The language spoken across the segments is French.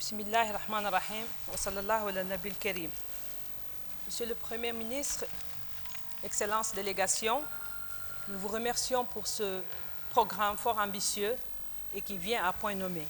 Bismillahir Rahmanir Rahim wa sallallahu ala nabil karim. Monsieur le Premier ministre, Excellence délégation, nous vous remercions pour ce programme fort ambitieux et qui vient à point nommé.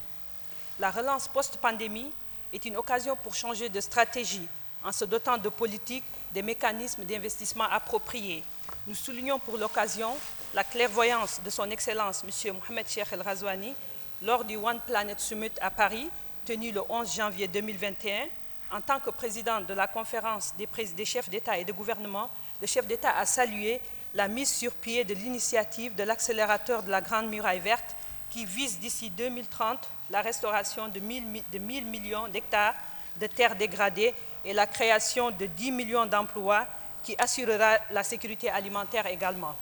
La relance post-pandémie est une occasion pour changer de stratégie en se dotant de politiques, des mécanismes d'investissement appropriés. Nous soulignons pour l'occasion la clairvoyance de son Excellence M. Mohamed Cheikh El Ghazouani lors du One Planet Summit à Paris, tenu le 11 janvier 2021. En tant que président de la conférence des chefs d'État et de gouvernement, le chef d'État a salué la mise sur pied de l'initiative de l'accélérateur de la Grande Muraille Verte qui vise d'ici 2030 la restauration de 1000 millions d'hectares de terres dégradées et la création de 10 millions d'emplois qui assurera la sécurité alimentaire également.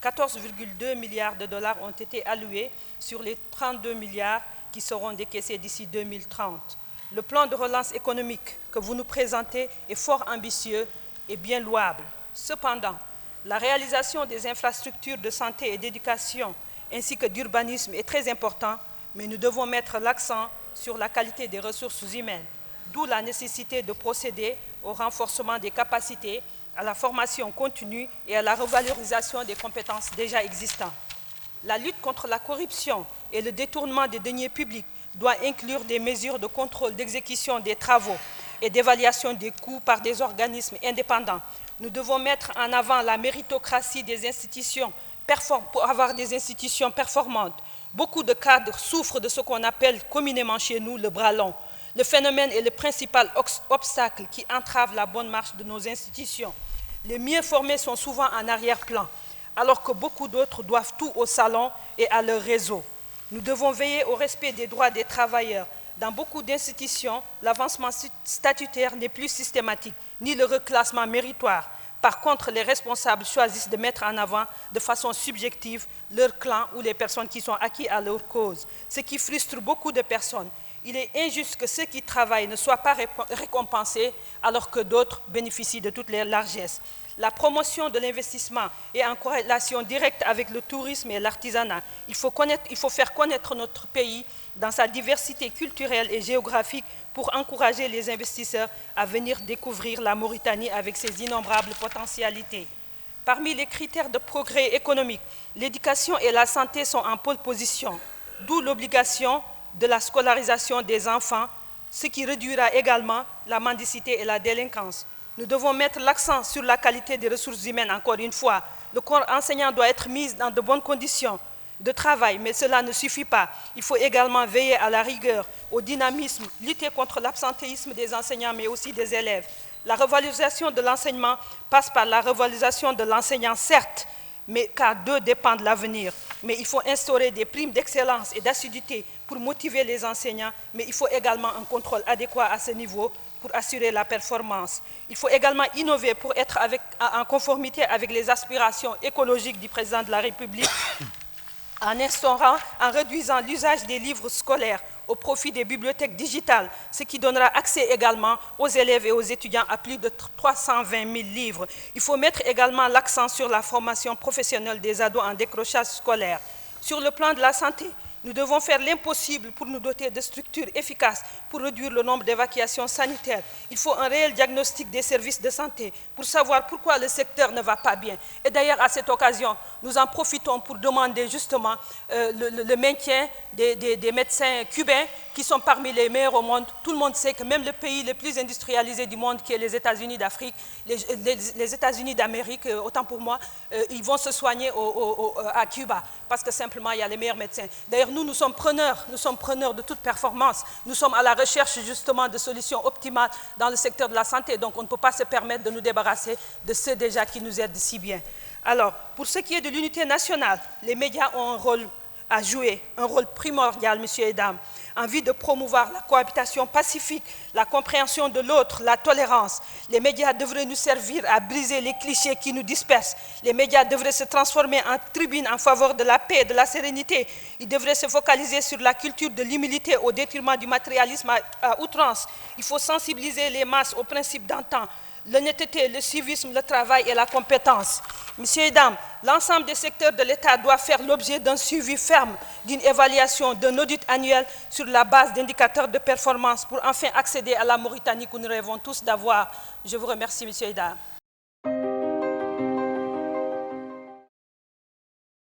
14,2 milliards de dollars ont été alloués sur les 32 milliards qui seront décaissés d'ici 2030. Le plan de relance économique que vous nous présentez est fort ambitieux et bien louable. Cependant, la réalisation des infrastructures de santé et d'éducation ainsi que d'urbanisme est très important, mais nous devons mettre l'accent sur la qualité des ressources humaines, d'où la nécessité de procéder au renforcement des capacités, à la formation continue et à la revalorisation des compétences déjà existantes. La lutte contre la corruption et le détournement des deniers publics doit inclure des mesures de contrôle d'exécution des travaux et d'évaluation des coûts par des organismes indépendants. Nous devons mettre en avant la méritocratie des institutions pour avoir des institutions performantes. Beaucoup de cadres souffrent de ce qu'on appelle communément chez nous le bras long. Le phénomène est le principal obstacle qui entrave la bonne marche de nos institutions. Les mieux formés sont souvent en arrière-plan, alors que beaucoup d'autres doivent tout au salon et à leur réseau. Nous devons veiller au respect des droits des travailleurs. Dans beaucoup d'institutions, l'avancement statutaire n'est plus systématique, ni le reclassement méritoire. Par contre, les responsables choisissent de mettre en avant de façon subjective leur clan ou les personnes qui sont acquis à leur cause, ce qui frustre beaucoup de personnes. Il est injuste que ceux qui travaillent ne soient pas récompensés alors que d'autres bénéficient de toutes les largesses. La promotion de l'investissement est en corrélation directe avec le tourisme et l'artisanat. Il faut faire connaître notre pays dans sa diversité culturelle et géographique pour encourager les investisseurs à venir découvrir la Mauritanie avec ses innombrables potentialités. Parmi les critères de progrès économique, l'éducation et la santé sont en pole position, d'où l'obligation de la scolarisation des enfants, ce qui réduira également la mendicité et la délinquance. Nous devons mettre l'accent sur la qualité des ressources humaines, encore une fois. Le corps enseignant doit être mis dans de bonnes conditions de travail, mais cela ne suffit pas. Il faut également veiller à la rigueur, au dynamisme, lutter contre l'absentéisme des enseignants, mais aussi des élèves. La revalorisation de l'enseignement passe par la revalorisation de l'enseignant, certes, mais car d'eux dépend l'avenir. Mais il faut instaurer des primes d'excellence et d'assiduité pour motiver les enseignants, mais il faut également un contrôle adéquat à ce niveau pour assurer la performance. Il faut également innover pour être en conformité avec les aspirations écologiques du président de la République, en réduisant l'usage des livres scolaires au profit des bibliothèques digitales, ce qui donnera accès également aux élèves et aux étudiants à plus de 320 000 livres. Il faut mettre également l'accent sur la formation professionnelle des ados en décrochage scolaire. Sur le plan de la santé, nous devons faire l'impossible pour nous doter de structures efficaces pour réduire le nombre d'évacuations sanitaires. Il faut un réel diagnostic des services de santé pour savoir pourquoi le secteur ne va pas bien. Et d'ailleurs, à cette occasion, nous en profitons pour demander justement le maintien des médecins cubains qui sont parmi les meilleurs au monde. Tout le monde sait que même le pays le plus industrialisé du monde, qui est les États-Unis d'Afrique, les États-Unis d'Amérique, autant pour moi, ils vont se soigner à Cuba parce que simplement, il y a les meilleurs médecins. D'ailleurs, nous sommes preneurs de toute performance. Nous sommes à la recherche justement de solutions optimales dans le secteur de la santé. Donc, on ne peut pas se permettre de nous débarrasser de ceux déjà qui nous aident si bien. Alors, pour ce qui est de l'unité nationale, les médias ont un rôle à jouer, un rôle primordial, messieurs et dames, en vue de promouvoir la cohabitation pacifique, la compréhension de l'autre, la tolérance. Les médias devraient nous servir à briser les clichés qui nous dispersent. Les médias devraient se transformer en tribune en faveur de la paix et de la sérénité. Ils devraient se focaliser sur la culture de l'humilité au détriment du matérialisme à outrance. Il faut sensibiliser les masses aux principes d'antan. l'honnêteté, le civisme, le travail et la compétence. Messieurs et dames, l'ensemble des secteurs de l'État doit faire l'objet d'un suivi ferme, d'une évaluation, d'un audit annuel sur la base d'indicateurs de performance pour enfin accéder à la Mauritanie que nous rêvons tous d'avoir. Je vous remercie, messieurs et dames.